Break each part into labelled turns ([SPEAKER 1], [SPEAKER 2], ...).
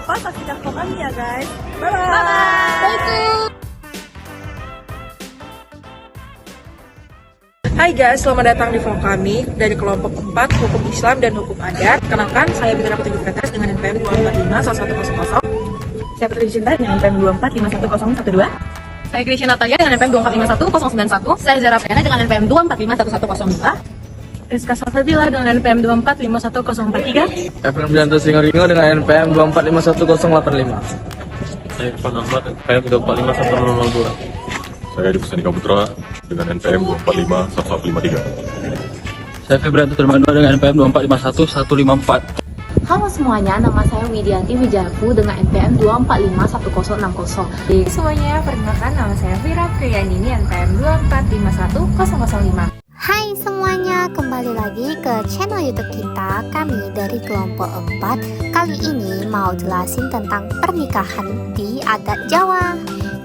[SPEAKER 1] lupa saksikan vlog kami ya guys. Bye-bye. Hai guys, selamat datang di vlog kami dari kelompok 4 Hukum Islam dan Hukum Adat. Kenalkan, saya Bintara Petunjuk PTS dengan NPM 2451100. Saya Putri Cinta dengan NPM 2451012.
[SPEAKER 2] Saya Krisya Natalia dengan NPM 2451091. Saya Zara Priana dengan NPM 2451102.
[SPEAKER 1] Rizka Safadila dengan NPM 2451043.
[SPEAKER 3] Efrem Janto Singoringo dengan NPM 2451085.
[SPEAKER 4] Saya Irfan Ahmad, NPM 2451002.
[SPEAKER 5] Saya Edi Pusandika Putra dengan NPM 2451153.
[SPEAKER 3] Saya Febrianto Termando dengan NPM 2451154.
[SPEAKER 2] Halo semuanya, nama saya Widianti Wijayapu dengan NPM 2451060.
[SPEAKER 6] Semuanya, perkenalkan nama saya Vira Priyanini NPM 2451005.
[SPEAKER 7] Hai semuanya, kembali lagi ke channel YouTube kita, kami dari kelompok 4. Kali ini mau jelasin tentang pernikahan di adat Jawa.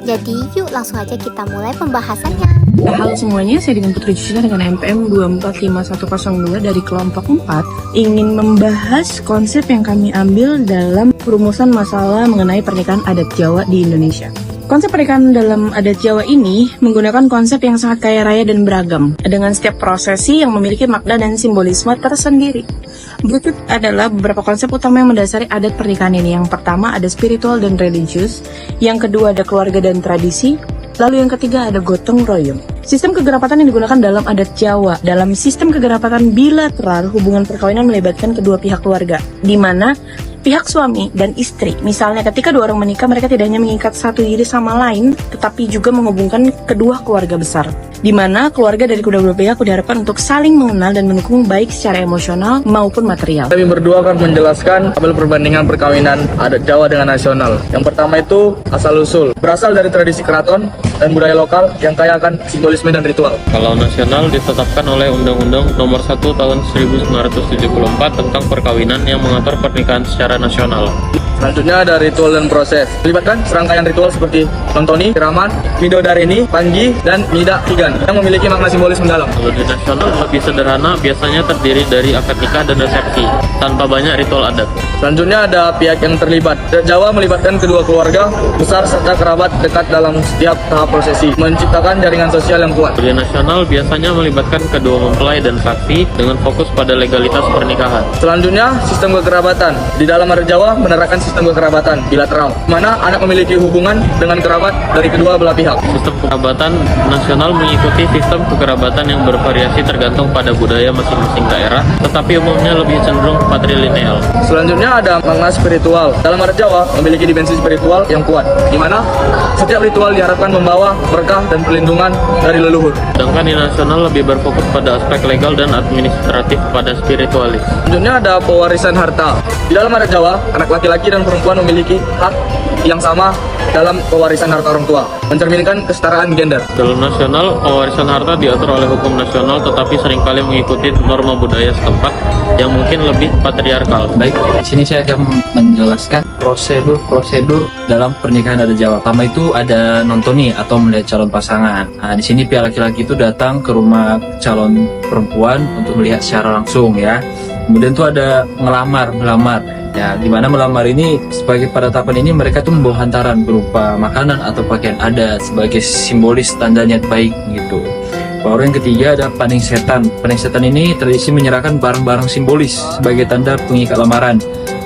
[SPEAKER 7] Jadi yuk langsung aja kita mulai pembahasannya.
[SPEAKER 1] Halo semuanya, saya dengan Putri Jusina dengan NPM 2451002 dari kelompok 4 ingin membahas konsep yang kami ambil dalam perumusan masalah mengenai pernikahan adat Jawa di Indonesia. Konsep pernikahan dalam adat Jawa ini menggunakan konsep yang sangat kaya raya dan beragam, dengan setiap prosesi yang memiliki makna dan simbolisme tersendiri. Berikut adalah beberapa konsep utama yang mendasari adat pernikahan ini. Yang pertama ada spiritual dan religius, yang kedua ada keluarga dan tradisi, lalu yang ketiga ada gotong royong. Sistem kegerapatan yang digunakan dalam adat Jawa. Dalam sistem kegerapatan bilateral, hubungan perkawinan melibatkan kedua pihak keluarga, di mana pihak suami dan istri, misalnya ketika dua orang menikah, mereka tidak hanya mengikat satu diri sama lain, tetapi juga menghubungkan kedua keluarga besar, di mana keluarga dari kedua pihak diharapkan untuk saling mengenal dan mendukung baik secara emosional maupun material.
[SPEAKER 3] Kami berdua akan menjelaskan tabel perbandingan perkawinan adat Jawa dengan nasional. Yang pertama itu asal-usul, berasal dari tradisi keraton dan budaya lokal yang kaya akan simbolisme dan ritual.
[SPEAKER 4] Kalau nasional ditetapkan oleh Undang-Undang Nomor 1 Tahun 1974 tentang perkawinan yang mengatur pernikahan secara nasional.
[SPEAKER 3] Selanjutnya ada ritual dan proses. Melibatkan serangkaian ritual seperti nontoni, siraman, midodareni, panji, dan mida tigan yang memiliki makna simbolis mendalam.
[SPEAKER 4] Kalau di nasional lebih sederhana, biasanya terdiri dari akad nikah dan resepsi, tanpa banyak ritual adat.
[SPEAKER 3] Selanjutnya ada pihak yang terlibat. Jawa melibatkan kedua keluarga besar serta kerabat dekat dalam setiap tahap prosesi, menciptakan jaringan sosial yang kuat.
[SPEAKER 4] Di nasional biasanya melibatkan kedua mempelai dan saksi dengan fokus pada legalitas pernikahan.
[SPEAKER 3] Selanjutnya, sistem kekerabatan. Di dalam adat Jawa menerapkan sistem kekerabatan bilateral, mana anak memiliki hubungan dengan kerabat dari kedua belah pihak.
[SPEAKER 4] Sistem kekerabatan nasional mengikuti sistem kekerabatan yang bervariasi tergantung pada budaya masing-masing daerah, tetapi umumnya lebih cenderung patrilineal.
[SPEAKER 3] Selanjutnya ada makna spiritual. Dalam adat Jawa memiliki dimensi spiritual yang kuat, di mana setiap ritual diharapkan membawa berkah dan perlindungan dari leluhur.
[SPEAKER 4] Sedangkan di nasional lebih berfokus pada aspek legal dan administratif pada spiritualis.
[SPEAKER 3] Selanjutnya ada pewarisan harta. Di dalam adat Jawa, anak laki-laki dan perempuan memiliki hak yang sama dalam pewarisan harta orang tua, mencerminkan kesetaraan gender.
[SPEAKER 4] Dalam nasional, pewarisan harta diatur oleh hukum nasional tetapi seringkali mengikuti norma budaya setempat yang mungkin lebih patriarkal.
[SPEAKER 8] Baik, di sini saya akan menjelaskan prosedur dalam pernikahan adat Jawa. Pertama itu ada nontoni atau melihat calon pasangan. Nah, di sini pihak laki-laki itu datang ke rumah calon perempuan untuk melihat secara langsung ya. Kemudian itu ada melamar. Ya, di mana melamar ini sebagai pada tahapan ini mereka tuh membawa hantaran berupa makanan atau pakaian adat sebagai simbolis tanda niat baik gitu. Baru yang ketiga ada paning setan. Paning setan ini tradisi menyerahkan barang-barang simbolis sebagai tanda pengikat lamaran.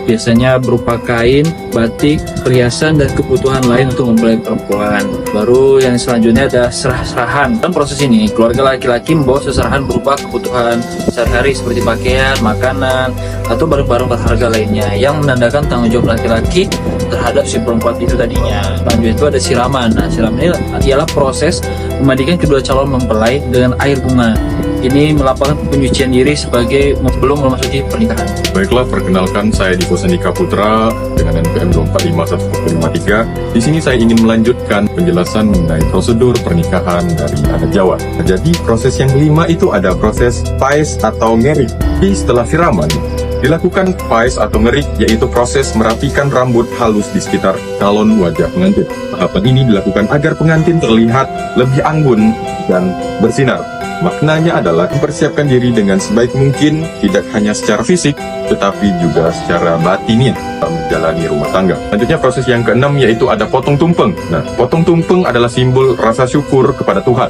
[SPEAKER 8] Biasanya berupa kain, batik, perhiasan, dan kebutuhan lain untuk mempelai perempuan. Baru yang selanjutnya ada serah-serahan. Dalam proses ini, keluarga laki-laki membawa seserahan berupa kebutuhan sehari-hari seperti pakaian, makanan, atau barang-barang berharga lainnya yang menandakan tanggung jawab laki-laki terhadap si perempuan itu tadinya. Selanjutnya itu ada siraman. Nah, siraman ini ialah proses memandikan kedua calon mempelai dengan air bunga. Ini melakukan penyucian diri sebagai belum memasuki pernikahan.
[SPEAKER 5] Baiklah, perkenalkan saya Edi Pusandika Putra dengan NPM 2451053. Di sini saya ingin melanjutkan penjelasan mengenai prosedur pernikahan dari adat Jawa. Jadi proses yang kelima itu ada proses pais atau ngerik. Setelah siraman, dilakukan pais atau ngerik, yaitu proses merapikan rambut halus di sekitar calon wajah pengantin. Tahapan ini dilakukan agar pengantin terlihat lebih anggun dan bersinar. Maknanya adalah mempersiapkan diri dengan sebaik mungkin, tidak hanya secara fisik, tetapi juga secara batiniah dalam menjalani rumah tangga. Selanjutnya proses yang keenam yaitu ada potong tumpeng. Nah, potong tumpeng adalah simbol rasa syukur kepada Tuhan.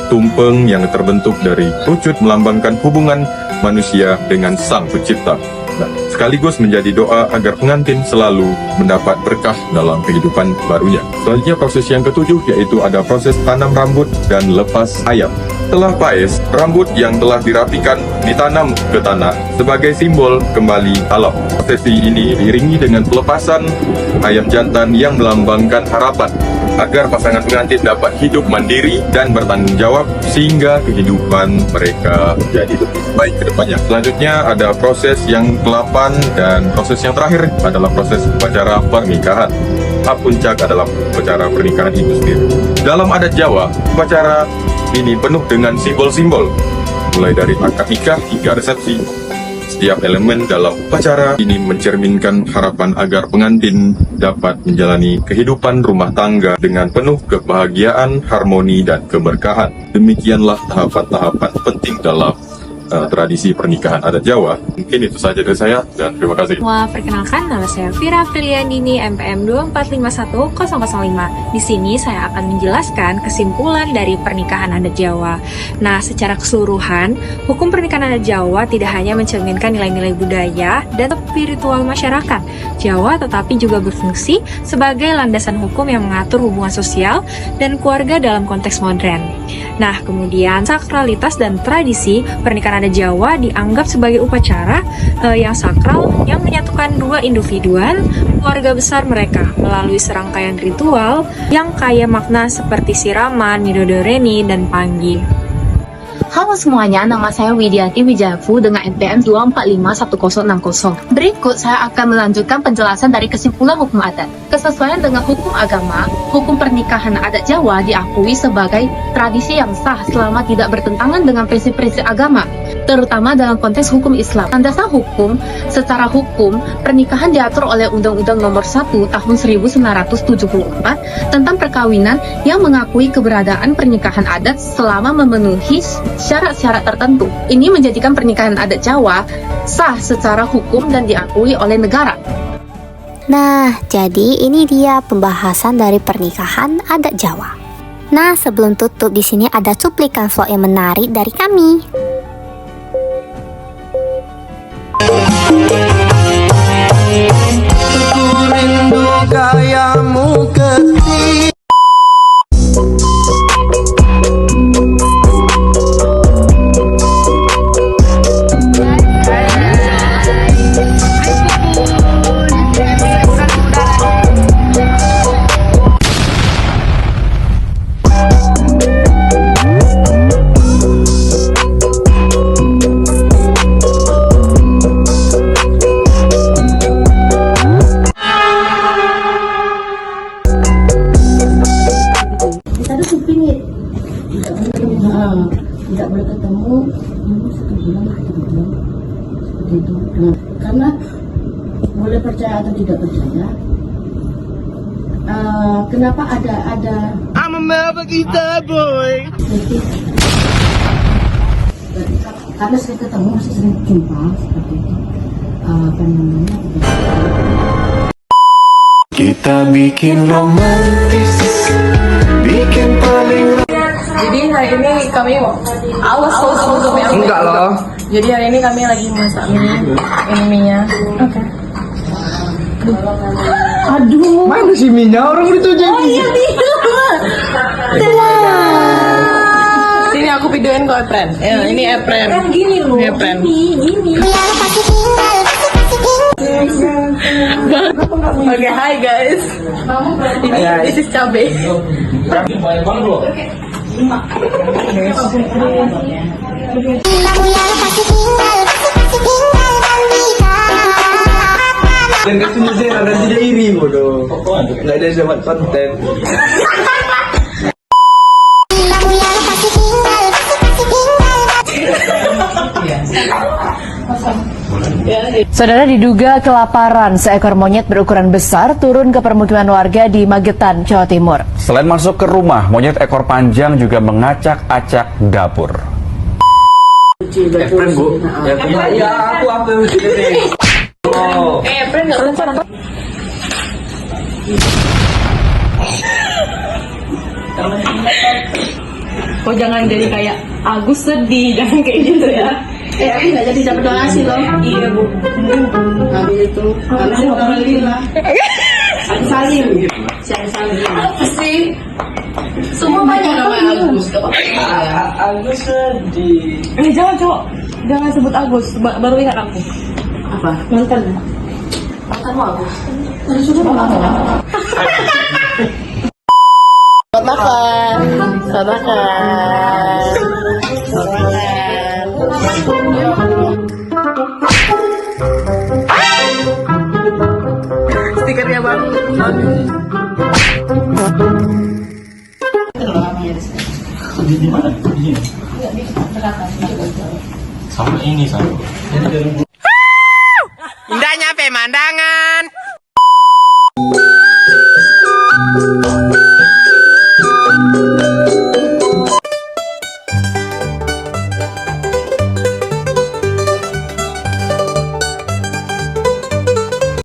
[SPEAKER 5] Tumpeng yang terbentuk dari kerucut melambangkan hubungan manusia dengan Sang Pencipta. Nah, sekaligus menjadi doa agar pengantin selalu mendapat berkah dalam kehidupan barunya. Selanjutnya proses yang ketujuh yaitu ada proses tanam rambut dan lepas ayam. Setelah paes, rambut yang telah dirapikan ditanam ke tanah sebagai simbol kembali alam. Prosesi ini diiringi dengan pelepasan ayam jantan yang melambangkan harapan agar pasangan pengantin dapat hidup mandiri dan bertanggung jawab sehingga kehidupan mereka jadi lebih baik ke depannya. Selanjutnya ada proses yang ke-8 dan proses yang terakhir adalah proses upacara pernikahan. Puncak adalah upacara pernikahan itu sendiri. Dalam adat Jawa, upacara ini penuh dengan simbol-simbol, mulai dari akad nikah hingga resepsi. Setiap elemen dalam upacara ini mencerminkan harapan agar pengantin dapat menjalani kehidupan rumah tangga dengan penuh kebahagiaan, harmoni, dan keberkahan. Demikianlah tahapan-tahapan penting dalam tradisi pernikahan adat Jawa. Mungkin itu saja dari saya dan terima kasih.
[SPEAKER 6] Semua perkenalkan, nama saya Vira Apriliandini, MPM 2451005. Di sini saya akan menjelaskan kesimpulan dari pernikahan adat Jawa. Nah, secara keseluruhan, hukum pernikahan adat Jawa tidak hanya mencerminkan nilai-nilai budaya dan spiritual masyarakat Jawa, tetapi juga berfungsi sebagai landasan hukum yang mengatur hubungan sosial dan keluarga dalam konteks modern. Nah, kemudian sakralitas dan tradisi pernikahan adat Jawa dianggap sebagai upacara yang sakral yang menyatukan dua individuan keluarga besar mereka melalui serangkaian ritual yang kaya makna seperti siraman, midodoreni, dan panggi.
[SPEAKER 2] Halo semuanya, nama saya Widianti Wijayafu dengan NPM 2451060. Berikut saya akan melanjutkan penjelasan dari kesimpulan hukum adat. Kesesuaian dengan hukum agama, hukum pernikahan adat Jawa diakui sebagai tradisi yang sah selama tidak bertentangan dengan prinsip-prinsip agama, terutama dalam konteks hukum Islam. Landasan hukum, secara hukum, pernikahan diatur oleh Undang-Undang Nomor 1 Tahun 1974 tentang perkawinan yang mengakui keberadaan pernikahan adat selama memenuhi syarat-syarat tertentu. Ini menjadikan pernikahan adat Jawa sah secara hukum dan diakui oleh negara.
[SPEAKER 7] Nah, jadi ini dia pembahasan dari pernikahan adat Jawa. Nah, sebelum tutup di sini ada cuplikan vlog yang menarik dari kami.
[SPEAKER 9] Tidak boleh ketemu ini 1 bulan seperti itu. Nah, karena boleh percaya atau tidak percaya, kenapa ada I'm a Mavakita boy. Karena sering ketemu, masih sering jumpa seperti itu. Apa namanya?
[SPEAKER 10] Kita bikin romantis, bikin paling.
[SPEAKER 2] Jadi hari ini kami awas so ya.
[SPEAKER 3] Enggak loh.
[SPEAKER 2] Jadi hari ini kami lagi masak mie-nya. Oke.
[SPEAKER 3] Aduh, mana sih minyak orang itu jadi?
[SPEAKER 2] Oh iya, sini aku videoin kok apron. Ya, ini apron. Kan gini loh. Ini apron. Gini. Oke, hi guys. Ini this is cabe.
[SPEAKER 3] Dan kesini Zera dan tidak iri bodoh. Nggak ada dapat konten.
[SPEAKER 11] Saudara, diduga kelaparan, seekor monyet berukuran besar turun ke permukiman warga di Magetan, Jawa Timur.
[SPEAKER 12] Selain masuk ke rumah, monyet ekor panjang juga mengacak-acak dapur.
[SPEAKER 3] Friend bu, ya aku yang di sini. Oh,
[SPEAKER 1] Friend nggak rencana. Oh jangan jadi kayak Agus sedih, jangan kayak gitu ya.
[SPEAKER 9] Aku nggak jadi dapat donasi loh.
[SPEAKER 1] Iya bu.
[SPEAKER 9] Habis itu, habis itu orang lima. Aku Salim. Siapa Salim?
[SPEAKER 1] Apa sih? Semua banyak nama Agus.
[SPEAKER 3] Agus sedih.
[SPEAKER 1] Jangan cowok, jangan sebut Agus. Baru ingat aku.
[SPEAKER 9] Apa? Mantan.
[SPEAKER 1] Mantanmu Agus.
[SPEAKER 9] Selamat makan. Selamat makan. Selamat makan.
[SPEAKER 1] Stikernya bang.
[SPEAKER 3] Sama ini sama.